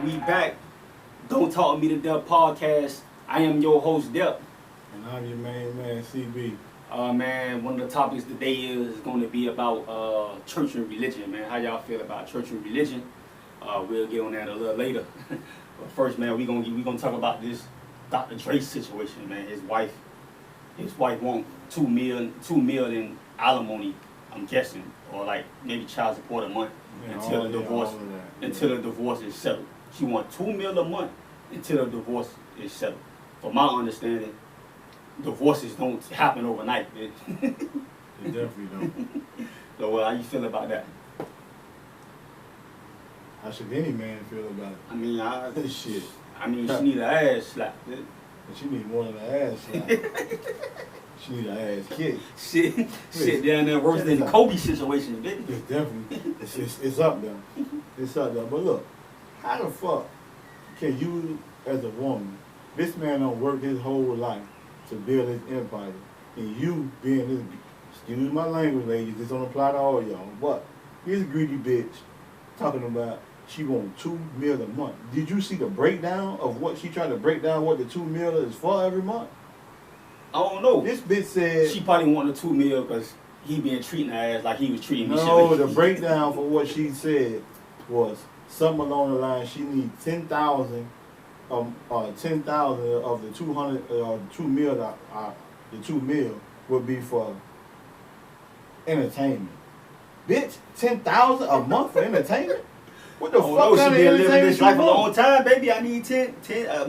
we back. Don't Talk to Me to Death podcast. I am your host, Depp. And I'm your main man, CB. Man, one of the topics today is going to be about church and religion, man. How y'all feel about church and religion? We'll get on that a little later. But first, man, we gonna talk about this Dr. Dre situation, man. His wife want $2 million alimony, I'm guessing, or like maybe child support a month until the divorce is settled. She want $2 million a month until the divorce is settled. From my understanding, divorces don't happen overnight, bitch. They definitely don't. So how you feel about that? How should any man feel about it? I mean, Shit. I mean, she need an ass slap, bitch. But she need more than an ass slap. She need an ass kick. Shit down there worse than the Kobe situation, bitch. It's definitely, it's up there. It's up there. But look, how the fuck can you, as a woman, this man don't work his whole life to build his empire, and you being this, excuse my language, ladies, this don't apply to all y'all, but this greedy bitch talking about she want $2 million a month. Did you see the breakdown of what she tried to break down what the $2 million is for every month? I don't know. This bitch said she probably wanted $2 million because he been treating her ass like he was treating me. No, the breakdown for what she said was something along the line. She needs 10,000 of the 200, 2 mil. The 2 mil would be for entertainment. Bitch, 10,000 a month for entertainment? What the fuck kind of entertainment? She been living this life a want? long time, baby. I need 10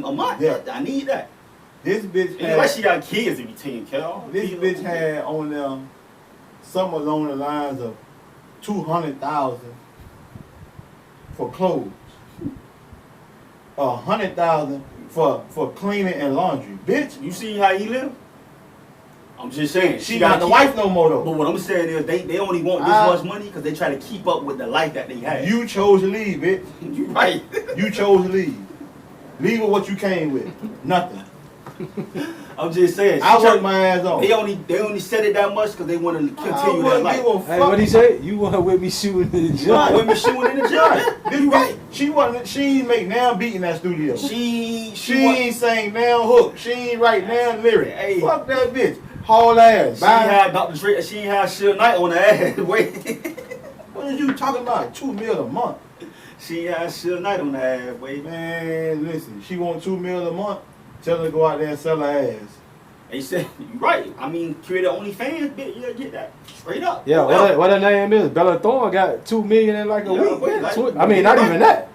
a month. Yeah. I need that. This bitch had, like she got kids to be taking care of. This bitch had on them something along the lines of 200,000 for clothes, 100,000 for cleaning and laundry. Bitch, you see how he live? I'm just saying. She not the wife no more though. But what I'm saying is they only want this much money because they try to keep up with the life that they have. You chose to leave, bitch. You right. You chose to leave. Leave with what you came with. Nothing. I'm just saying. I work my ass off. They only said it that much because they want to continue that life. Hey, what he say? You want with me shooting in the gym? You want with me shooting in the gym? You right. She ain't make now beat in that studio. She ain't sang now hook. She ain't write now lyric. Hey. Fuck that bitch. Haul ass. She had Dr. Dre. She ain't had Suge Knight on her ass. Wait. What are you talking about? $2 million a month. She had Suge Knight on her ass. Wait. Man, listen. She want $2 million a month. Tell her to go out there and sell her ass. They said, you right. I mean, create an OnlyFans, bitch. You get that straight up. Yeah, what her name is? Bella Thorne got $2 million in like a week. Wait, like, I mean, not even that.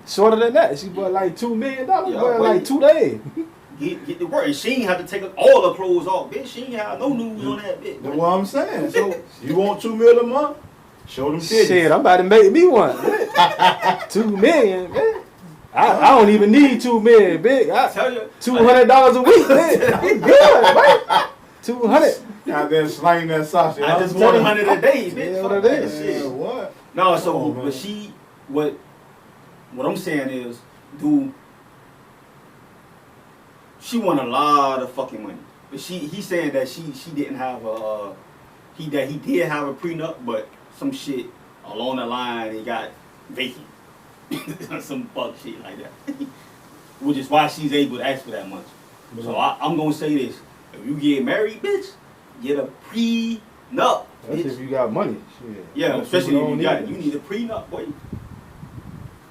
Shorter than that. She bought like $2 million like 2 days. Get to work. And she ain't have to take all her clothes off, bitch. She ain't have no news on that, bitch. That's what I'm saying. So, you want $2 million a month? Show them titties. Shit, I'm about to make me one. $2 million, man. I don't even need $2 million, big. I tell you, $200 a week, man. I'm good, right? 200. Out there slanging that sausage. I just want 100 a day, bitch. Yeah, what it is. Yeah, what? No, so but what I'm saying is, dude, she won a lot of fucking money. But he's saying that she didn't have he did have a prenup, but some shit along the line he got vacant. Some fuck shit like that. Which is why she's able to ask for that much. So I'm gonna say this. If you get married, bitch, get a prenup. That's bitch. if you got money. Shit. Yeah, especially if you got it. You need a prenup, boy.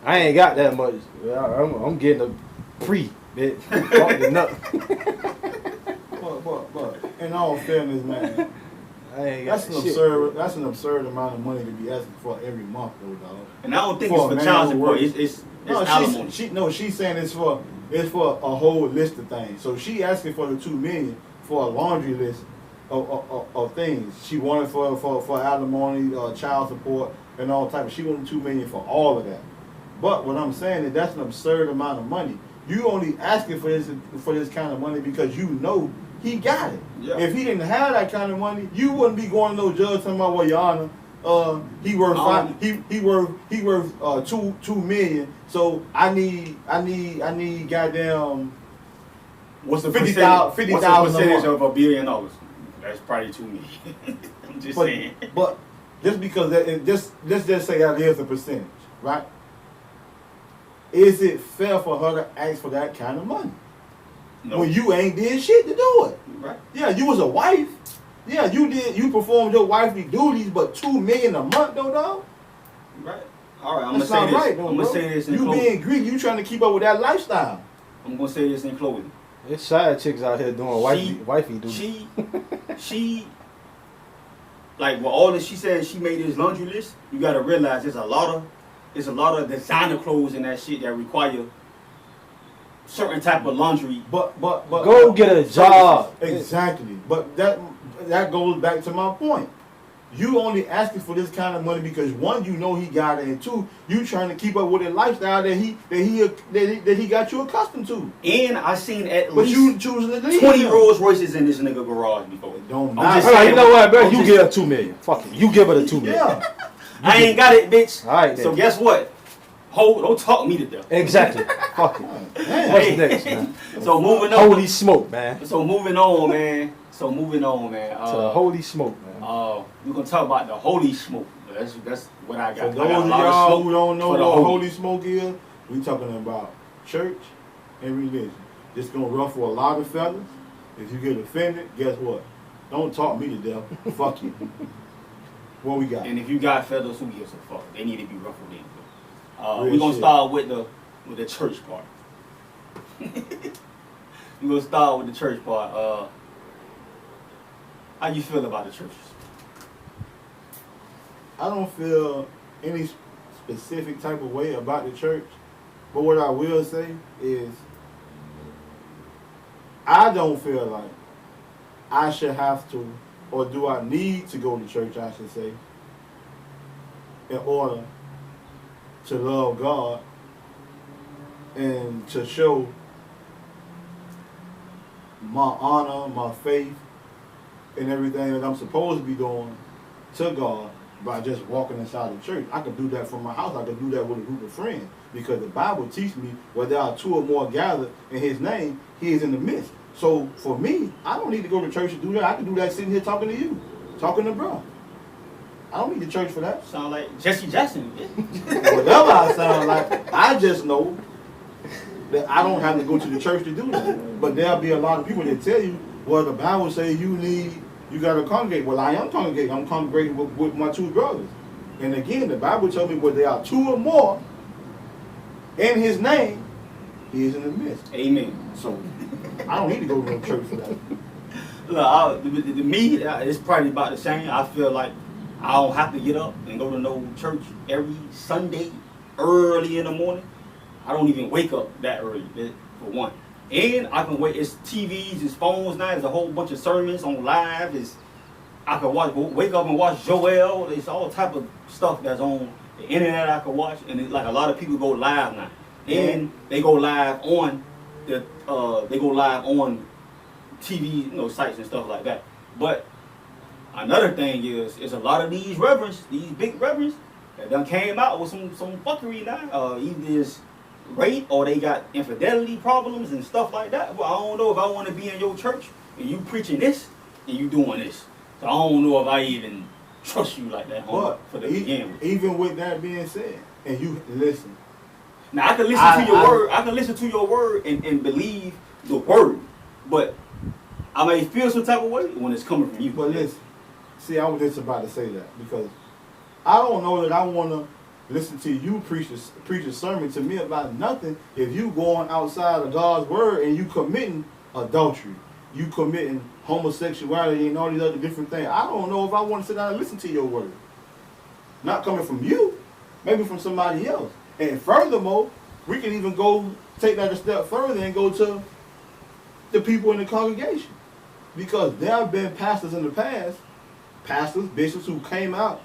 I ain't got that much. I'm getting a pre, bitch. Fuck the nut. But in all fairness, man, that's an absurd amount of money to be asking for every month, though, dog. And I don't think it's for child support. It's alimony. She's saying it's for a whole list of things. So she asking for the $2 million for a laundry list of things. She wanted for alimony, child support, and all type. She wanted $2 million for all of that. But what I'm saying is that's an absurd amount of money. You only asking for this kind of money because you know he got it. Yeah. If he didn't have that kind of money, you wouldn't be going to no judge talking about, well, Your Honor, he worth $2 million. So I need goddamn. What's the $50,000 percentage of $1 billion? That's probably $2 million. I'm just saying. But just because let's just say that is a percentage, right? is it fair for her to ask for that kind of money? No. When you ain't did shit to do it. Right. Yeah, you was a wife. Yeah, you performed your wifely duties, but $2 million a month though, dog? Right. All right, I'm That's gonna say not this. right, though, I'm bro. gonna say this in You closing. being Greek, you trying to keep up with that lifestyle. I'm gonna say this in closing. There's side chicks out here doing wifey duty. She, like with all that she said, she made this laundry list. You gotta realize there's a lot of designer clothes in that shit that require certain type of laundry. But Go get a job. Exactly. But that goes back to my point. You only asking for this kind of money because one, you know he got it, and two, you trying to keep up with the lifestyle that he got you accustomed to. And I seen at But least you choosing to leave 20 him. Rolls Royces in this nigga garage before. It don't I'm matter. just All right, you know what, bro? I'm You just- give her $2 million. Fuck it. You give her the $2 million. Yeah. I ain't got it, bitch. All right, So then. guess what? Don't talk me to death. Exactly. Fuck it. Damn. What's next, man? So moving on. Holy smoke, man. So moving on, man. To the holy smoke, man. We're gonna talk about the holy smoke. That's what I got. For I those got a of lot y'all smoke who don't know for what the holy smoke is, we talking about church and religion. It's gonna ruffle a lot of feathers. If you get offended, guess what? Don't talk me to death. Fuck you. What we got? And if you got feathers, who gives a fuck? They need to be ruffled in. Real We're gonna shit. start with the church part. We're gonna start with the church part. How you feel about the churches? I don't feel any specific type of way about the church, but what I will say is I don't feel like I should have to, or do I need to go to church, I should say, in order to love God and to show my honor, my faith, and everything that I'm supposed to be doing to God by just walking inside the church. I could do that from my house. I could do that with a group of friends because the Bible teaches me where there are two or more gathered in His name, He is in the midst. So for me, I don't need to go to church to do that. I can do that sitting here talking to you, talking to bro. I don't need the church for that. Sound like Jesse Jackson. Yeah. Whatever I sound like, I just know that I don't have to go to the church to do that. But there'll be a lot of people that tell you, well, the Bible says you got to congregate. Well, I am congregating. I'm congregating with my two brothers. And again, the Bible tells me where there are two or more in His name, He is in the midst. Amen. So I don't need to go to no church for that. Look, to me, it's probably about the same. I feel like I don't have to get up and go to no church every Sunday early in the morning. I don't even wake up that early, for one. And I can wait. It's TVs, it's phones now. There's a whole bunch of sermons on live. I can wake up and watch Joel. There's all type of stuff that's on the internet I can watch. And it's like a lot of people go live now, and they go live on TV, sites and stuff like that. But another thing is a lot of these reverends, these big reverends, that done came out with some fuckery now. Either it's rape or they got infidelity problems and stuff like that. Well, I don't know if I want to be in your church and you preaching this and you doing this. So I don't know if I even trust you like that for the beginning with. Even with that being said, and you listen. Now I can listen to your word. I can listen to your word and believe the word, but I may feel some type of way when it's coming from you. But listen, see, I was just about to say that because I don't know that I want to listen to you preach a sermon to me about nothing if you going outside of God's word and you committing adultery, you committing homosexuality and all these other different things. I don't know if I want to sit down and listen to your word. Not coming from you, maybe from somebody else. And furthermore, we can even take that a step further and go to the people in the congregation. Because there have been pastors in the past, pastors, bishops who came out.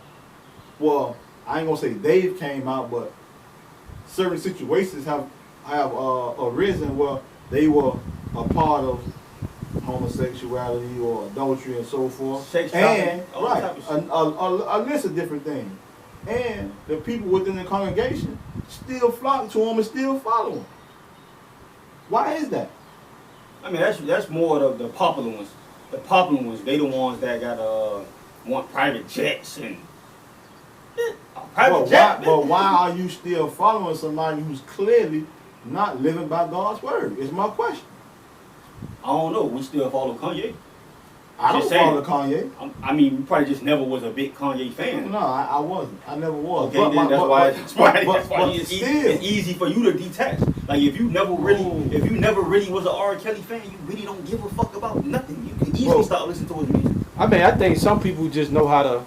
Well, I ain't gonna say they've came out, but certain situations have arisen where they were a part of homosexuality or adultery and so forth. Sex and trafficking, all type of shit. a list of different things. And the people within the congregation still flock to them and still follow them. Why is that? I mean, that's more of the popular ones. The popular ones, they the ones that got want private jets and Private jet. But why are you still following somebody who's clearly not living by God's word? Is my question. I don't know. We still follow Kanye. I don't Just saying. follow Kanye. I mean, you probably just never was a big Kanye fan. No, I wasn't. I never was. Okay, then that's why it's easy for you to detach. Like if you never really was an R. Kelly fan, you really don't give a fuck about nothing. You can easily stop listening to his music. I mean, I think some people just know how to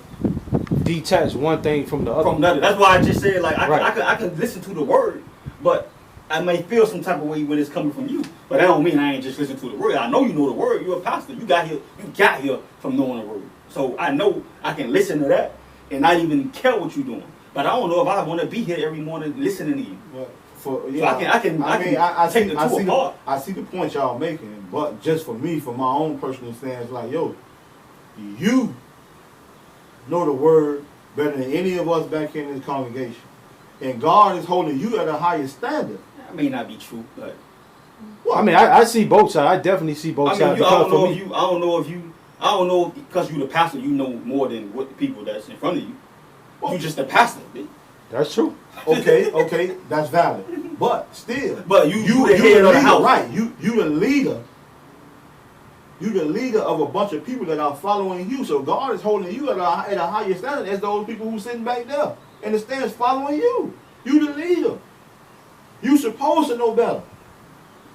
detach one thing from the other. From another. That's why I just said like I can listen to the word, but I may feel some type of way when it's coming from you. But that don't mean I ain't just listen to the word. I know you know the word. You're a pastor. You got here from knowing the word. So I know I can listen to that and not even care what you're doing. But I don't know if I want to be here every morning listening to you. But I can take the two apart. I see the point y'all making, but just for me, for my own personal stance, like yo, you know the word better than any of us back in this congregation, and God is holding you at a higher standard. That may not be true, but I mean, I see both sides. I definitely see both sides. I don't know because you the pastor, you know more than what the people that's in front of you. Well, you just the pastor, bitch. That's true. Okay, that's valid. But still, you the head of the house, right? You the leader. You the leader of a bunch of people that are following you. So God is holding you at a higher standard as those people who sitting back there in the stands following you. You the leader. You supposed to know better.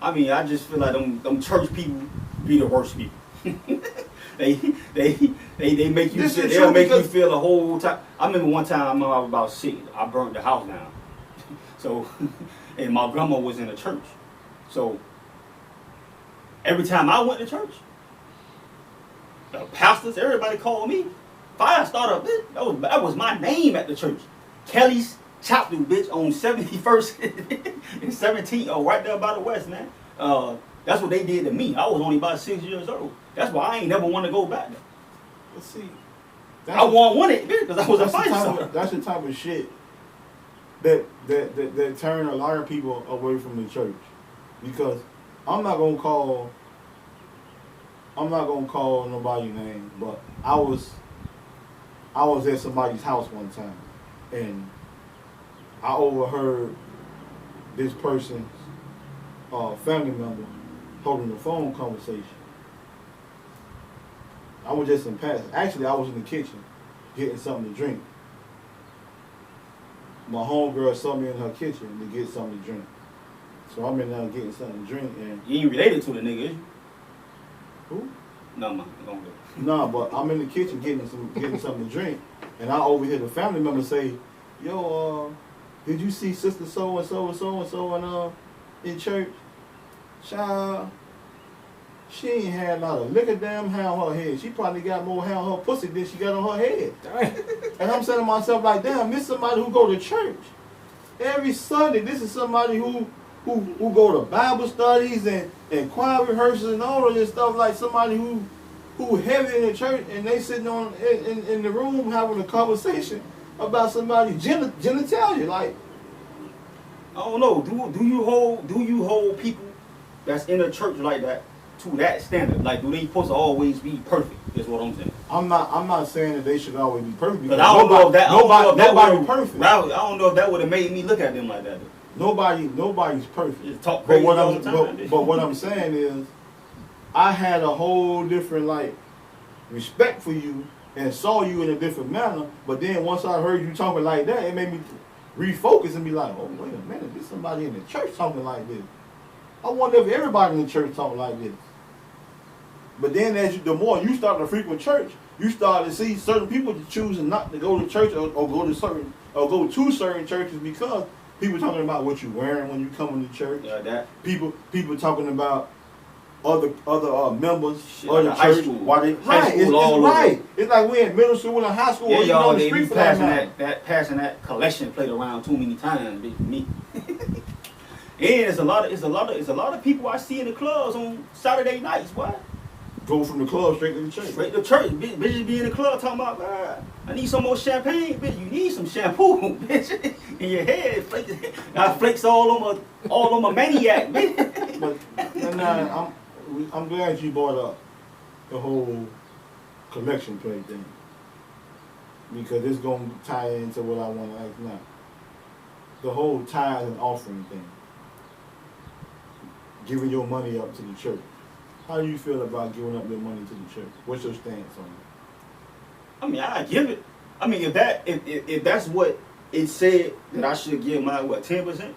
I mean, I just feel like them church people be the worst people. they make you you feel the whole time. I remember one time I was about 6, I burned the house down. So, and my grandma was in the church. So every time I went to church, the pastors, everybody called me fire starter, bitch. That was my name at the church. Kelly's Chapter, bitch, on 71st and 17th, right there by the West, man. That's what they did to me. I was only about 6 years old. That's why I ain't never want to go back there. Let's see. I wanted it because I was a fighter. That's the type of shit that turn a lot of people away from the church. Because I'm not gonna call nobody's name, but I was at somebody's house one time and I overheard this person's family member holding a phone conversation. I was just in passing. Actually, I was in the kitchen getting something to drink. My homegirl saw me in her kitchen to get something to drink. So I'm in there getting something to drink. And you ain't related to the nigga, is you? Who? No, man. Don't do it. Nah, but I'm in the kitchen getting something to drink. And I overhear the family member say, yo, did you see sister so-and-so and so-and-so in church? Child, she ain't had not a lick of damn hair on her head. She probably got more hair on her pussy than she got on her head. And I'm saying to myself like, damn, this is somebody who go to church every Sunday. This is somebody who go to Bible studies and choir rehearsals and all of this stuff, like somebody who heavy in the church and they sitting on in the room having a conversation about somebody's genitalia. Like, I don't know. Do you hold people that's in a church like that to that standard? Like, do they supposed to always be perfect? Is what I'm saying. I'm not saying that they should always be perfect. Because I don't know if that. Nobody perfect. I don't know if that would have made me look at them like that. Nobody's perfect. Just talk crazy all the time. But what I'm saying is, I had a whole different like respect for you and saw you in a different manner. But then once I heard you talking like that, it made me refocus and be like, oh wait a minute, there's somebody in the church talking like this. I wonder if everybody in the church talking like this. But then the more you start to frequent church, you start to see certain people choosing not to go to church or go to certain churches because people talking about what you're wearing when you come into church. Yeah, that. People talking about other members Shit, of the like high church. school. Right, School it's all right. over. It's like we're in middle school and high school. Yeah, y'all, the they be street for that passing matter. that collection plate around too many times, bitch, me. And it's a lot of people I see in the clubs on Saturday nights. What? Go from the club straight to the church. Straight to church. Bitches be in the club talking about, I need some more champagne. Bitch, you need some shampoo, bitch. In your head, got flakes all on my maniac, bitch. But I'm glad you brought up the whole collection plate thing. because it's going to tie into what I want to ask now. The whole tithe and offering thing. Giving your money up to the church. How do you feel about giving up your money to the church? What's your stance on it? I mean, I give it. I mean, if that's what it said that I should give my 10%,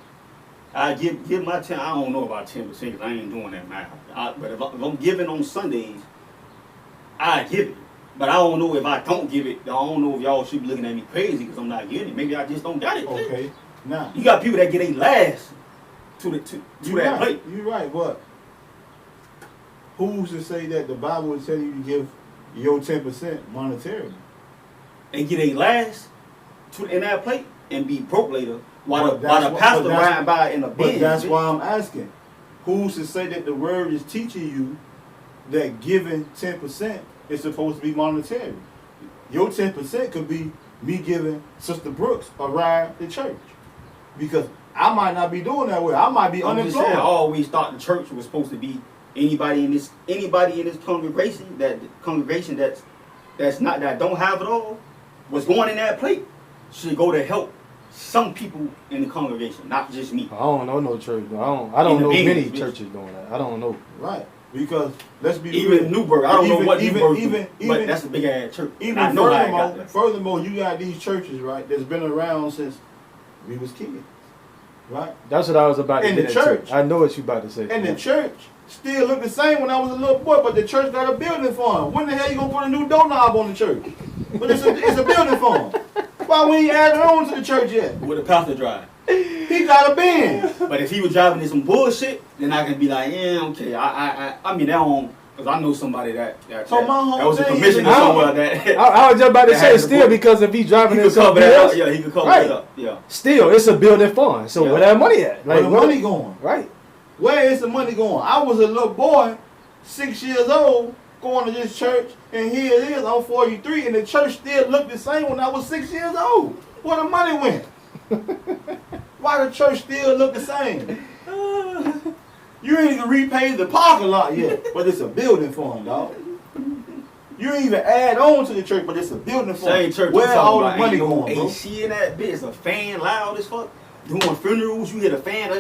I give my 10. I don't know about 10% because I ain't doing that math. But if I'm giving on Sundays, I give it. But I don't know if I don't give it. I don't know if y'all should be looking at me crazy because I'm not giving it. Maybe I just don't got it. Okay, now you got people that get a last to that plate. You're right, but who's to say that the Bible would tell you to give your 10% monetarily? And get a last in that plate and be broke later while the pastor riding by in a Benz. But that's why I'm asking. Who's to say that the word is teaching you that giving 10% is supposed to be monetary? Your 10% could be me giving Sister Brooks a ride to church. Because I might not be doing that way. I might be unemployed. Just saying, I always thought the church was supposed to be anybody in this congregation that don't have it all was going in that plate should go to help some people in the congregation, not just me. I don't know no church. I don't know many churches doing that. I don't know. Right. Because let's be even real. Newburgh. I don't know what Newburgh even but that's a big ass church. Even furthermore, you got these churches, right, that's been around since we was kids. Right? That's what I was about to say. In the church. I know what you about to say. And the church still look the same when I was a little boy, but the church got a building fund. When the hell you gonna put a new doorknob on the church? But it's a building fund. Why we ain't added on to the church yet? With the pastor drive. He got a Benz. But if he was driving in some bullshit, then I can be like, yeah, okay. I mean, that don't, because I know somebody that was a commissioner somewhere that. I was just about to say still because if he's driving in some bills, yeah, he could cover it up. Yeah. Still, it's a building fund. So where that money at? Like, where the money going? Right. Where is the money going? I was a little boy, 6 years old, going to this church, and here it is, I'm 43, and the church still looked the same when I was 6 years old. Where the money went? Why the church still look the same? You ain't even repaid the parking lot yet, but it's a building fund, dog. You ain't even add on to the church, but it's a building fund. Same church. Where all the money going, bro? AC in that bitch, a fan loud as fuck. Doing funerals, you hear the fan,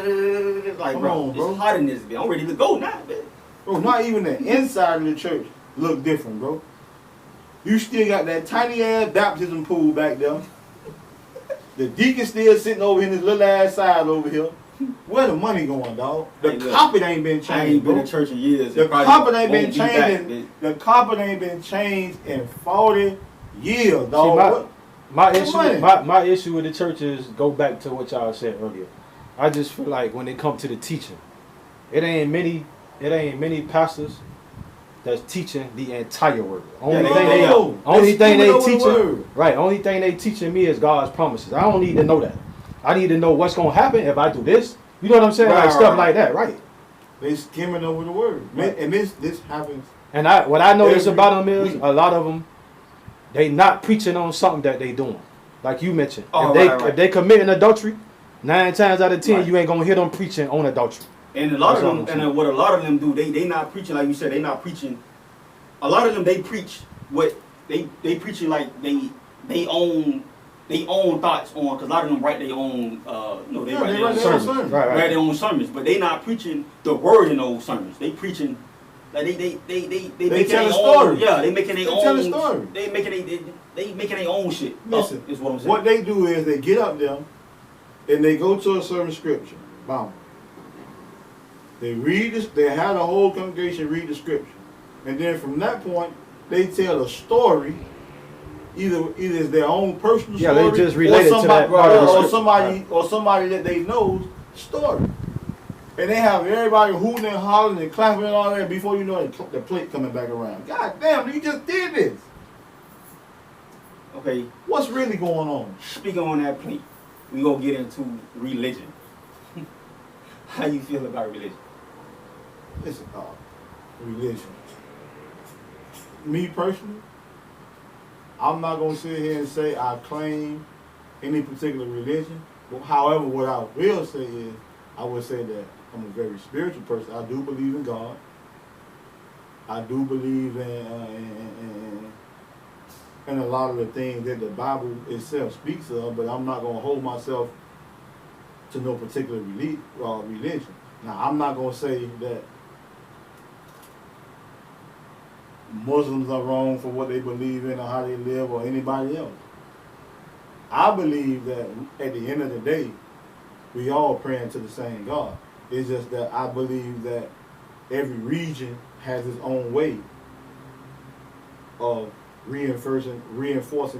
like, Come bro, on, bro. it's hot in this bitch. I'm ready to go now, bitch. Bro, not even the inside of the church look different, bro. You still got that tiny ass baptism pool back there. The deacon still sitting over in his little ass side over here. Where the money going, dog? The carpet ain't been changed. I ain't been to church in years. The carpet ain't been changed. The carpet ain't been changed in 40 years, dog. See, my issue with the church is go back to what y'all said earlier. I just feel like when it comes to the teaching, it ain't many pastors that's teaching the entire word. Only thing they teaching me is God's promises. I don't need to know that. I need to know what's gonna happen if I do this. You know what I'm saying? Stuff like that, right? They skimming over the word, right. And this happens. And what I notice about them is a lot of them, they not preaching on something that they doing. Like you mentioned, if they committing adultery, 9 times out of 10 you ain't gonna hear them preaching on adultery. And a lot of them, what a lot of them do, they not preaching like you said. They not preaching. A lot of them they preach what they preaching like they own thoughts on, because a lot of them write their own. They write their own sermons. Write their own sermons, but they not preaching the word in those sermons. They preaching like they making their own. Yeah, they making their own story. They making their own shit. Listen, is what I'm saying. What they do is they get up there and they go to a certain scripture. Boom. They read this. They have the whole congregation read the scripture, and then from that point, they tell a story. Either it's their own personal story, they just relate it to that part of the scripture. or somebody that they know's story, and they have everybody hooting and hollering and clapping and all that. Before you know it, the plate coming back around. God damn, you just did this. Okay, what's really going on? Speaking on that plate, we gonna get into religion. How you feel about religion? Listen, religion. Me personally, I'm not going to sit here and say I claim any particular religion. However, what I will say is, I would say that I'm a very spiritual person. I do believe in God. I do believe in and a lot of the things that the Bible itself speaks of, but I'm not going to hold myself to no particular religion. Now, I'm not going to say that Muslims are wrong for what they believe in or how they live or anybody else. I believe that at the end of the day, we all praying to the same God. It's just that I believe that every region has its own way of reinforcing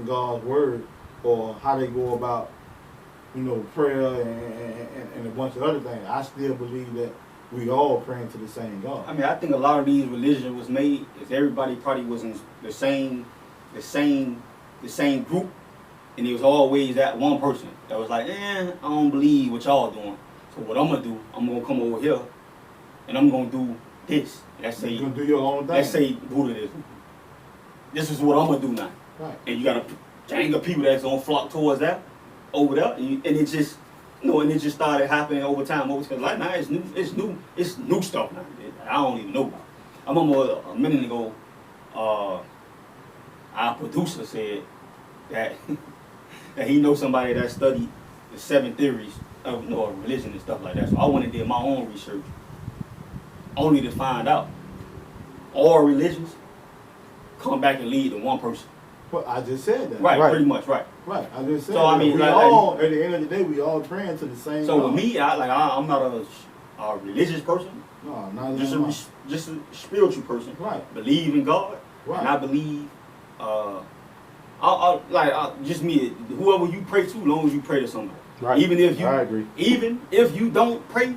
God's word, or how they go about, prayer and a bunch of other things. I still believe that we all praying to the same God. I mean, I think a lot of these religions was made is everybody probably was in the same group, and it was always that one person that was like, I don't believe what y'all doing. So what I'm gonna do, I'm gonna come over here, and I'm gonna do this. Let's say you're gonna do your own thing. Let's say Buddhism. This is what I'm gonna do now. Right. And you got a gang of people that's gonna flock towards that over there, and it just. And it just started happening over time. Like now, it's new stuff now. I don't even know. I remember a minute ago, our producer said that that he knows somebody that studied the 7 theories of religion and stuff like that. So I went and did my own research, only to find out all religions come back and lead to one person. Well, I just said that. Right, pretty much, right. Right, I just said so, I mean, we all, at the end of the day, we all praying to the same So God. with me, I'm not a religious person. No, not just a spiritual person. Right. Believe in God. Right. And I believe, just me, whoever you pray to, as long as you pray to somebody. Right. I agree. Even if you don't pray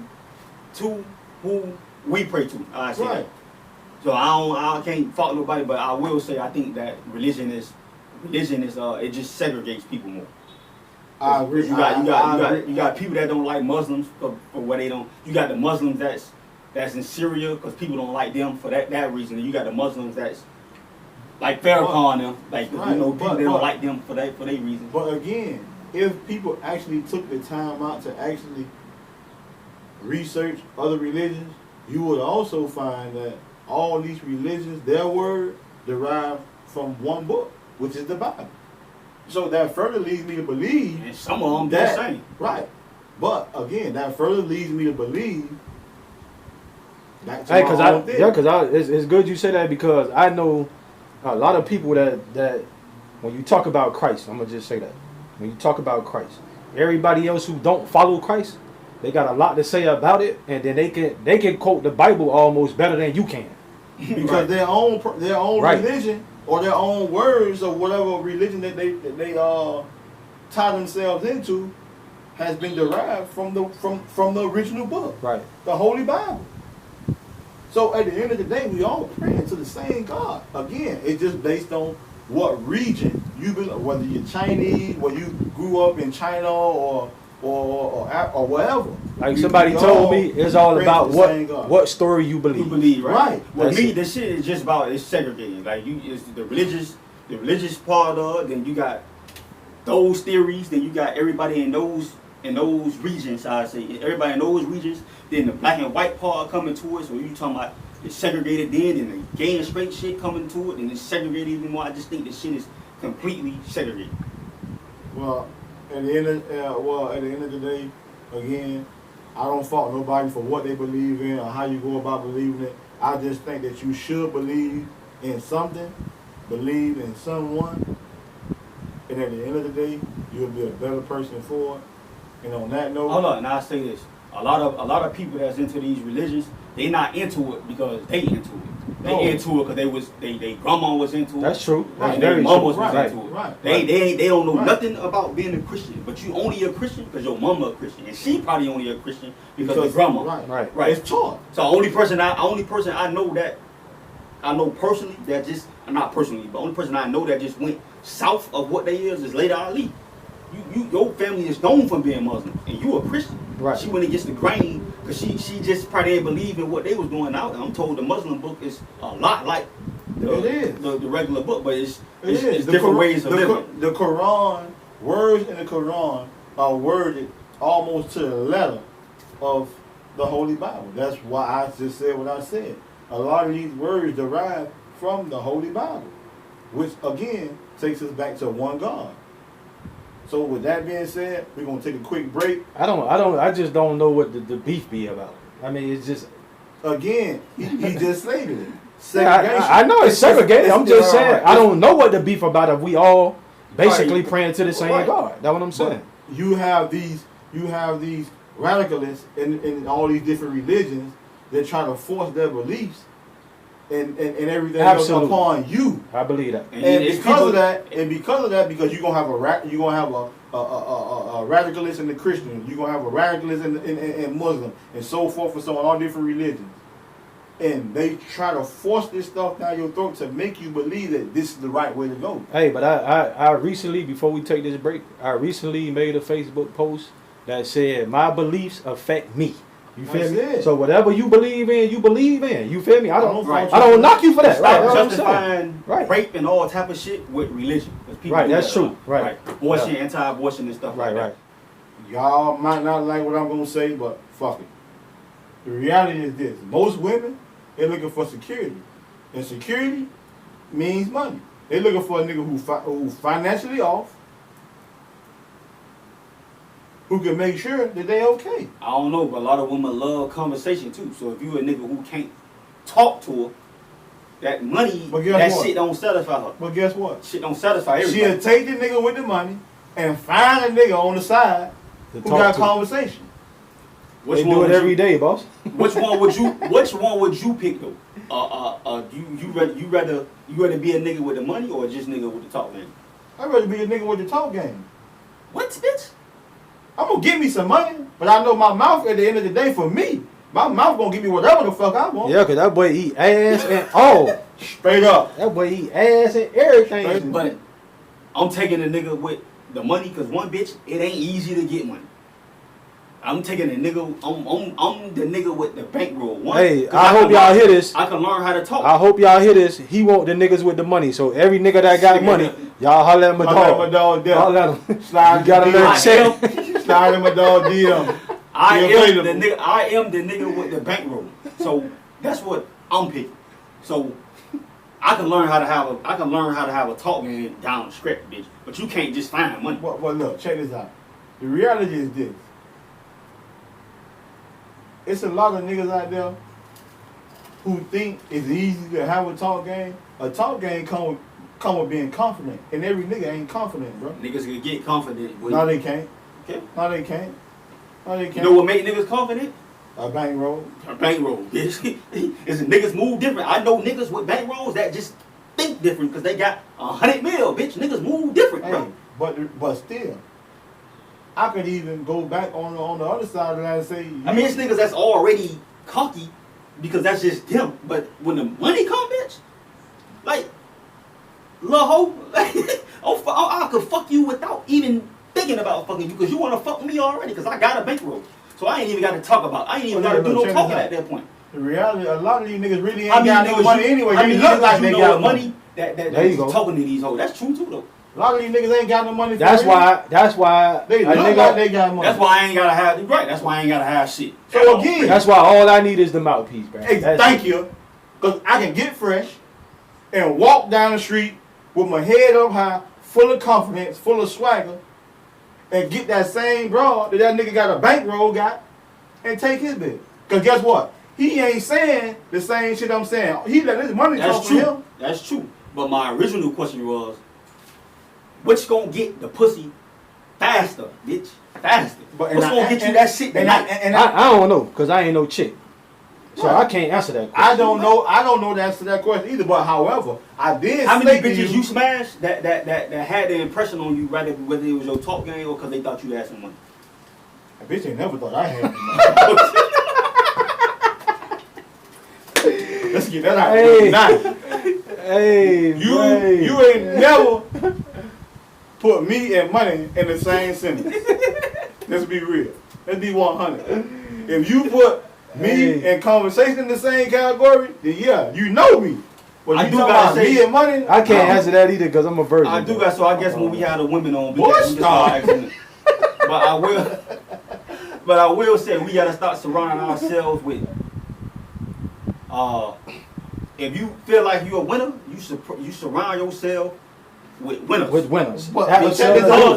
to who we pray to, I say right. that. So I can't fault nobody, but I will say I think that religion is it just segregates people more. I agree. You got people that don't like Muslims for what they don't. You got the Muslims that's in Syria because people don't like them for that reason. And you got the Muslims that's like Farrakhan them, like right. people that don't like them for their reason. But again, if people actually took the time out to actually research other religions, you would also find that all these religions, their word derived from one book, which is the Bible. So that further leads me to believe, and some of them that the same. Right. But again, that further leads me to believe. It's good you say that, because I know a lot of people that when you talk about Christ, I'm gonna just say that when you talk about Christ, everybody else who don't follow Christ, they got a lot to say about it, and then they can quote the Bible almost better than you can, because right. their own right. religion or their own words or whatever religion that they tie themselves into has been derived from the original book, right? The Holy Bible. So at the end of the day, we all praying to the same God. Again, it's just based on what region you belong, whether you're Chinese, whether you grew up in China or whatever. Like somebody told me, it's all about what story you believe. You believe, right? With me, it. this shit is just about it's segregating. Like it's the religious part of it. Then you got those theories. Then you got everybody in those regions. I say everybody in those regions. Then the black and white part coming to it. So you talking about it's segregated then, and the gay and straight shit coming to it, and it's segregated even more. I just think this shit is completely segregated. Well, at the end of the day, again, I don't fault nobody for what they believe in or how you go about believing it. I just think that you should believe in something, believe in someone, and at the end of the day, you'll be a better person for it. And on that note, hold on, and I'll say this: a lot of people that's into these religions, they not into it because they into it. They into it because they grandma was into it. That's true. Right. That's Their very mama true. was Right. into it. Right. They don't know Right. nothing about being a Christian, but you only a Christian because your mama a Christian, and she probably only a Christian because of grandma. Right. It's taught. So only person I know personally that just not personally, but only person I know that just went south of what they is Lady Ali. Your family is known for being Muslim, and you a Christian. Right. She went against the grain because she just probably didn't believe in what they was doing out. I'm told the Muslim book is a lot like the regular book, but it's different ways of living. The Quran, words in the Quran are worded almost to the letter of the Holy Bible. That's why I just said what I said. A lot of these words derive from the Holy Bible. which again takes us back to one God. So with that being said, we're gonna take a quick break. I just don't know what the beef be about. I mean, it's just again, he just stated it. I know it's segregated. I'm just saying I don't know what the beef about if we all basically praying to the same God. That's what I'm saying. But you have these radicalists in all these different religions that try to force their beliefs and everything else upon you. I believe that. And because of that, because you're gonna have a radicalist in the Christian, you're gonna have a radicalist in Muslim, and so forth and so on, all different religions. And they try to force this stuff down your throat to make you believe that this is the right way to go. Hey, but I recently, before we take this break, I recently made a Facebook post that said my beliefs affect me. You feel me? So whatever you believe in, you believe in. You feel me? I don't knock you for that. Stop justifying rape and all type of shit with religion. Right, that's true. Right. Abortion, anti-abortion and stuff like that. Right. Y'all might not like what I'm gonna say, but fuck it. The reality is this: most women, they're looking for security, and security means money. They're looking for a nigga who's financially off, who can make sure that they okay. I don't know, but a lot of women love conversation too. So if you a nigga who can't talk to her, that money, shit don't satisfy her. But guess what? Shit don't satisfy everybody. She'll take the nigga with the money and find a nigga on the side who got conversation. They do it every day, boss. Which one would you pick though? You rather be a nigga with the money or just nigga with the talk game? I'd rather be a nigga with the talk game. What, bitch? I'm gonna give me some money, but I know my mouth at the end of the day for me. My mouth gonna give me whatever the fuck I want. Yeah, cause that boy eat ass and all. Straight up. That boy eat ass and everything. But I'm taking a nigga with the money, cause one bitch, it ain't easy to get money. I'm taking a nigga. I'm the nigga with the bankroll. Hey, I hope y'all hear this. I can learn how to talk. I hope y'all hear this. He want the niggas with the money. So every nigga that got money, y'all holler at my dog. Holler at him. Slide. You gotta learn check. Slide in my dog DM. I am the nigga with the bankroll. So that's what I'm picking. So I can learn how to have a talk game down the script, bitch. But you can't just find money. Well, look, check this out. The reality is this. It's a lot of niggas out there who think it's easy to have a talk game. A talk game come with being confident, and every nigga ain't confident, bro. Niggas can get confident. No, they can't. Okay. No, they can't. You know what make niggas confident? A bankroll. A bankroll, bitch. Is niggas move different. I know niggas with bankrolls that just think different because they got 100 mil, bitch. Niggas move different, bro. But still, I could even go back on the other side of that and say, I mean, it's niggas that's already cocky because that's just them. But when the money come, bitch, like, lil' hoe, I could fuck you without even thinking about fucking you because you want to fuck me already because I got a bankroll. So I ain't even got to talk about I ain't even got to do no talking at that point. The reality, a lot of these niggas really ain't got no money anyway. They look like they got money. That talking to these hoes. That's true too though. A lot of these niggas ain't got no money. That's why they look like they got money. That's why I ain't gotta have That's why I ain't gotta have shit. So again, that's why all I need is the mouthpiece, bro. Thank you, cause I can get fresh and walk down the street with my head up high, full of confidence, full of swagger, and get that same broad that nigga got a bankroll got, and take his bit. Cause guess what? He ain't saying the same shit I'm saying. He let his money talk for him. That's true. But my original question was, which gonna get the pussy faster, bitch? Faster. What's gonna get you that shit? I don't know, cause I ain't no chick, so I can't answer that question. I don't know the answer to that question either. But however, I did. How many bitches you smashed that had the impression on you, whether it was your talk game or because they thought you had some money? A bitch ain't never thought I had some money. Let's get that out. Hey, you ain't never put me and money in the same sentence. Let's be real. Let's be 100. If you put me and conversation in the same category, then yeah, you know me. But I do got me and money. I can't answer that either because I'm a virgin. I do got. So I guess when we had the women on, we just start asking. But I will say we gotta start surrounding ourselves with if you feel like you're a winner, you surround yourself with winners. With winners. But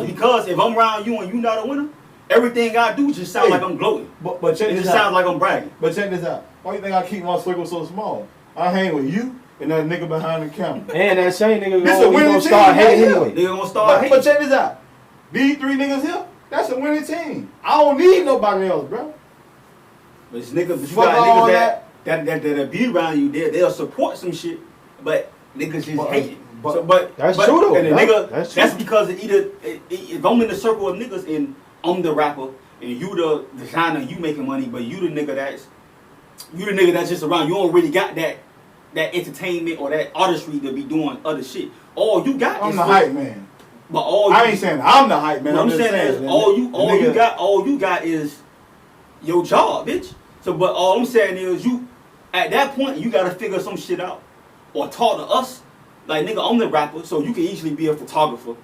Because if I'm around you and you not a winner, everything I do just sound like I'm gloating. But check It this just out. sounds like I'm bragging. But check this out. Why you think I keep my circle so small? I hang with you and that nigga behind the camera. And that same nigga This a winning gonna team start right hating here. anyway. Nigga gonna start hating. But check this out. These 3 niggas here, that's a winning team. I don't need nobody else, bro. But it's niggas, but you Fuck got all niggas that be around you, they'll support some shit, but niggas just hate it. But that's true though. And the nigga, That's true. that's because if I'm in the circle of niggas and I'm the rapper and you the designer, you making money, but you the nigga that's just around. You don't really got that entertainment or that artistry to be doing other shit. All you got I'm is the hype man. But all I ain't saying I'm the hype man. what I'm just saying is man, all nigga- you got is your job, bitch. So, but all I'm saying is you, at that point, you gotta figure some shit out, or talk to us. Like nigga, I'm the rapper, so you can easily be a photographer.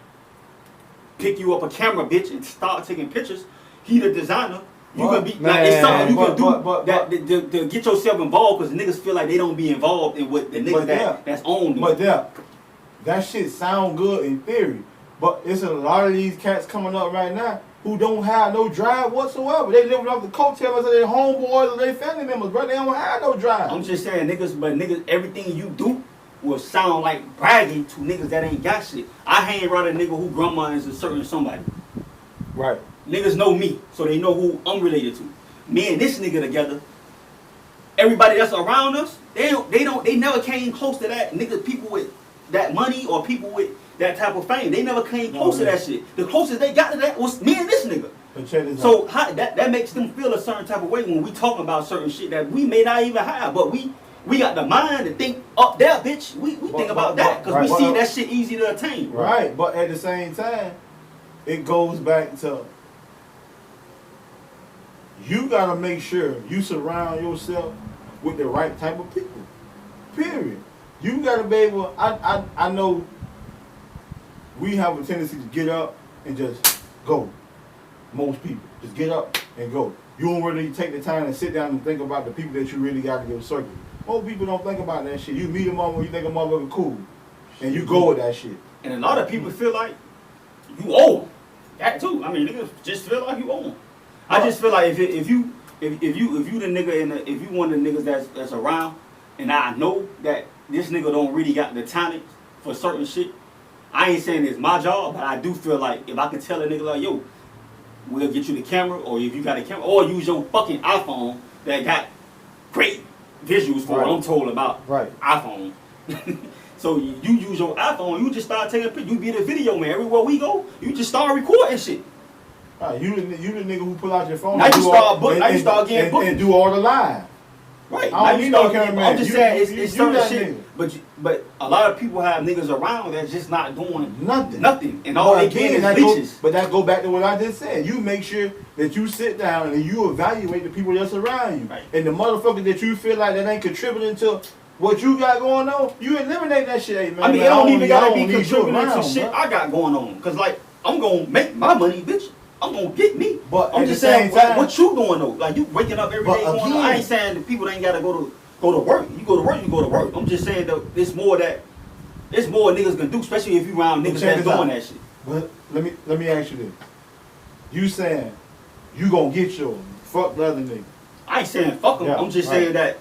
Pick you up a camera, bitch, and start taking pictures. He the designer. You can be like it's something you can do to get yourself involved because niggas feel like they don't be involved in what the niggas that's on them. But that shit sound good in theory. But it's a lot of these cats coming up right now who don't have no drive whatsoever. They living off the coattails of their homeboys or their family members, bro. They don't have no drive. I'm just saying, niggas, everything you do will sound like bragging to niggas that ain't got shit. I hang around a nigga who grandma is a certain somebody. Right. Niggas know me, so they know who I'm related to. Me and this nigga together, everybody that's around us, they never came close to that. Niggas, people with that money or people with that type of fame, they never came close to that shit. The closest they got to that was me and this nigga. So that makes them feel a certain type of way when we talking about certain shit that we may not even have, but we got the mind to think up there, bitch. We think about that because we see that shit easy to attain. Right, but at the same time, it goes back to you gotta make sure you surround yourself with the right type of people. Period. You gotta be able. I know we have a tendency to get up and just go. Most people just get up and go. You don't really take the time to sit down and think about the people that you really got in your circle. Most people don't think about that shit. You meet a motherfucker, you think a motherfucker cool, and you go with that shit. And a lot of people feel like you owe them. That too. I mean, niggas just feel like you owe them. I just feel like if you the nigga and if you one of the niggas that's around, and I know that this nigga don't really got the talent for certain shit, I ain't saying it's my job, but I do feel like if I can tell a nigga like, yo, we'll get you the camera, or if you got a camera, or use your fucking iPhone that got great visuals for what I'm told about iPhone. So you use your iPhone, you just start taking pictures. You be the video man. Everywhere we go, you just start recording shit. Right, you the nigga who pull out your phone Now you start getting booked and do all the live. Right. I don't need no cameraman. I'm just saying it's certain that shit. But a lot of people have niggas around that's just not doing nothing. And all they get is leeches. But that go back to what I just said. You make sure that you sit down and you evaluate the people that's around you. Right. And the motherfucker that you feel like that ain't contributing to what you got going on, you eliminate that shit, hey, man. I mean, it don't even gotta be need you contributing around, to shit bro. I got going on. Cause like I'm gonna make my money, bitch. I'm gonna get me. But I'm at just the saying, same time, what you doing though? Like you waking up every day but going. I ain't saying that people ain't gotta go to work. You go to work, you go to work. I'm just saying that it's more niggas can do, especially if you around niggas that's doing that shit. But let me ask you this: you saying you gonna get yours? Fuck the other nigga. I ain't saying fuck them. Yeah, I'm just saying that.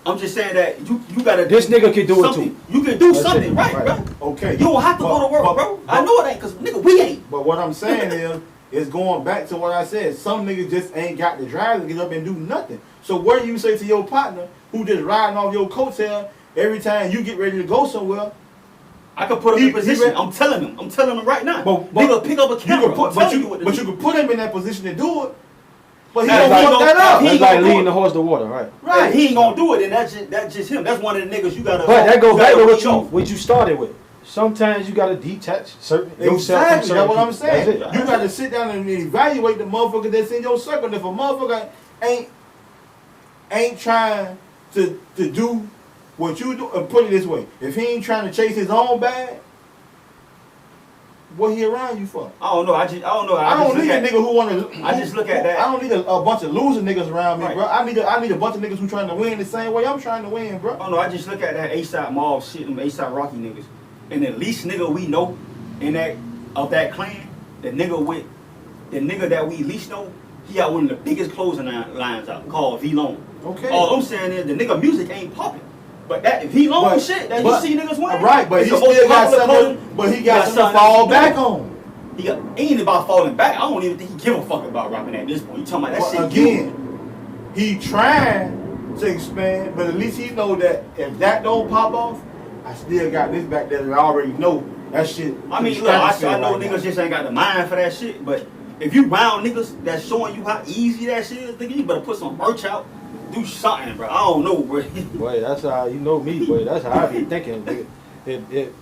I'm just saying that you gotta. This nigga can do it too. You can do something, right, bro? Okay. You don't have to go to work, bro. I know it ain't, cause nigga, we ain't. But what I'm saying is going back to what I said. Some niggas just ain't got the drive to get up and do nothing. So what do you say to your partner who just riding off your coattail every time you get ready to go somewhere? I could put him in position. I'm telling him right now. Nigga, pick up a camera. But you can put him in that position to do it. But he don't fuck that up. He's like leading the horse to water, right? Right. He ain't gonna do it, and that's just him. That's one of the niggas you gotta. But that goes back to what you started with. Sometimes you gotta detach yourself from certain That's what I'm saying. people. You gotta sit down and evaluate the motherfucker that's in your circle. And if a motherfucker ain't trying to do what you do, put it this way: if he ain't trying to chase his own bag, what he around you for? I don't know. I don't know. I don't need a nigga who wanna. I just look at that. I don't need a bunch of loser niggas around me, Right. bro. I need a bunch of niggas who trying to win the same way I'm trying to win, bro. I don't know. I just look at that A$AP Mob shit, them A$AP Rocky niggas, and the least nigga we know in that clan, the nigga that we least know, he got one of the biggest closing lines out called V-Lone. Okay. All I'm saying is the nigga music ain't popping. But that V-Lone shit that you see niggas wearing. Right, but he still got something. But he got something to fall back on. He ain't about falling back. I don't even think he give a fuck about rapping at this point. You talking about that shit? Again, he trying to expand, but at least he know that if that don't pop off, I still got this back there that I already know that shit. I mean, look, I know niggas just ain't got the mind for that shit, but if you round niggas that's showing you how easy that shit is, nigga, you better put some merch out. Do something, bro. I don't know, bro. Boy, that's how you know me, boy. That's how I be thinking, nigga.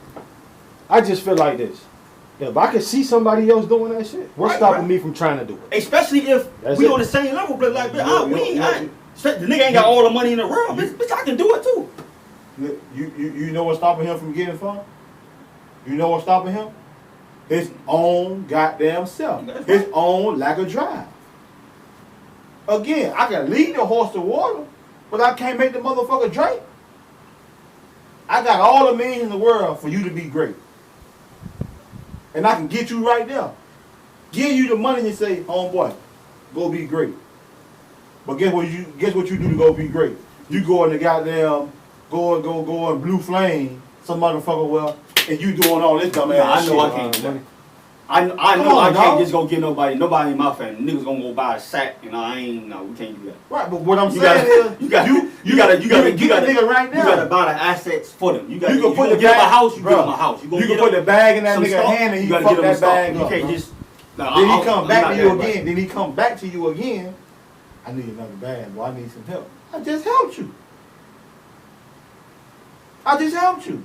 I just feel like this. If I could see somebody else doing that shit, what's stopping me from trying to do it? Especially if we on the same level, but like, the nigga ain't got all the money in the world, bitch. I can do it too. You know what's stopping him from getting far? You know what's stopping him? His own goddamn self. His own lack of drive. Again, I can lead the horse to water, but I can't make the motherfucker drink. I got all the means in the world for you to be great. And I can get you right there. Give you the money and say, homeboy, go be great. But guess what you do to go be great? You go in the goddamn, go in blue flame, some motherfucker, well, and you doing all this dumb ass I shit. know I can't do that. I know I can't just go get nobody in my family. Niggas gonna go buy a sack, we can't do that. Right, but what I'm saying is, you gotta nigga right now. You gotta buy the assets for them. You can put the get bag, a house, you bro, get him a house. You can put the bag in that nigga's hand and he gotta fuck get him that bag You up. can't just. Then he come back to you again. Then he come back to you again. I need another bag. Well, I need some help. I just helped you.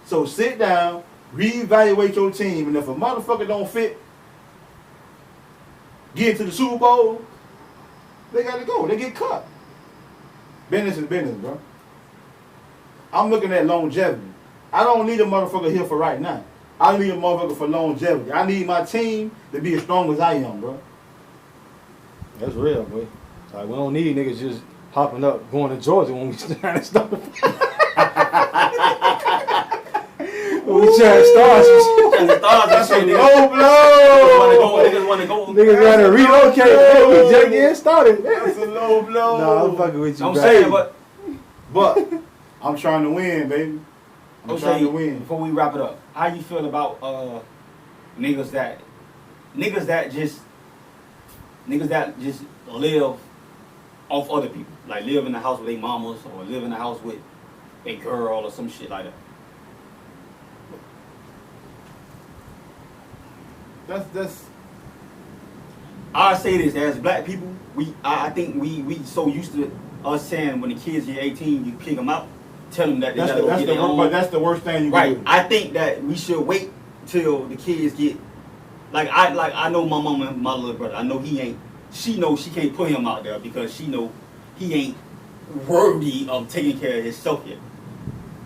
So sit down, reevaluate your team, and if a motherfucker don't fit, get to the Super Bowl, they gotta go. They get cut. Business is business, bro. I'm looking at longevity. I don't need a motherfucker here for right now. I need a motherfucker for longevity. I need my team to be as strong as I am, bro. That's real, boy. Like, we don't need niggas just hopping up, going to Georgia when we trying to start. We trying to start some shit. That's a low blow. Niggas wanna go. Niggas got to relocate. Man, we just getting started. That's a low blow. Nah, I'm fucking with you, I'm bro. saying, but I'm trying to win, baby. I'm trying to win. Before we wrap it up, how you feel about niggas that just live off other people, like live in the house with their mamas or live in the house with a girl or some shit like that? That's. I say this as black people, I think we so used to us saying when the kids get 18, you kick them out, tell them that they gotta go get their own. But that's the worst thing you can do. I think that we should wait till the kids get I know my mom and my little brother. I know she knows she can't put him out there because she know he ain't worthy of taking care of himself yet.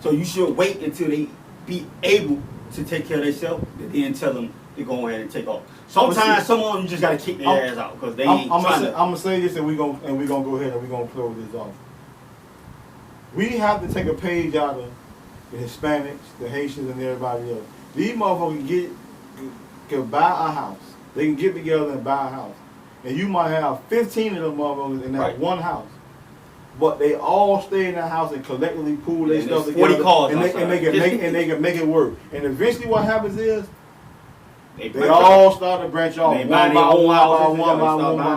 So you should wait until they be able to take care of themselves and then tell them to go ahead and take off. Sometimes some of them you just gotta kick their ass out because they ain't I'm gonna say this and we're gonna go ahead and we're gonna close this off. We have to take a page out of the Hispanics, the Haitians, and everybody else. These motherfuckers can buy a house. They can get together and buy a house. And you might have 15 of them motherfuckers in that one house. But they all stay in that house and collectively pool their stuff together. 40 cars and they can make it work. And eventually what happens is they all start to branch off one by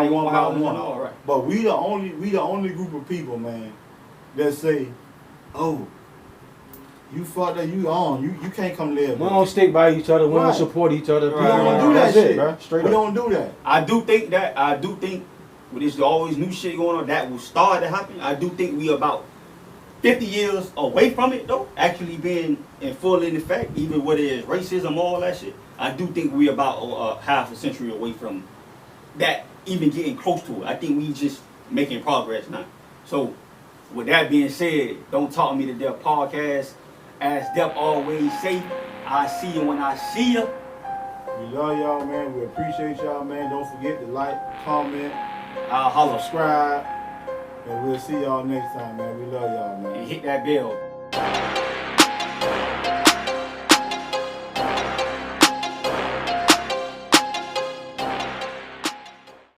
one. But we the only group of people, man, that say, oh, you fucked up, you can't come live. We don't stick by each other, we don't support each other. We don't do that shit, bro. Straight we up. don't do that. I do think with this always new shit going on that will start to happen. I do think we about 50 years away from it though, actually being in full in effect, even whether it's racism, all that shit. I do think we about half a century away from that even getting close to it. I think we just making progress now. So with that being said, don't talk me to death podcast. As Depp always say, I see you when I see you. We love y'all, man. We appreciate y'all, man. Don't forget to like, comment, Holla. subscribe, and we'll see y'all next time, man. We love y'all, man. And hit that bell.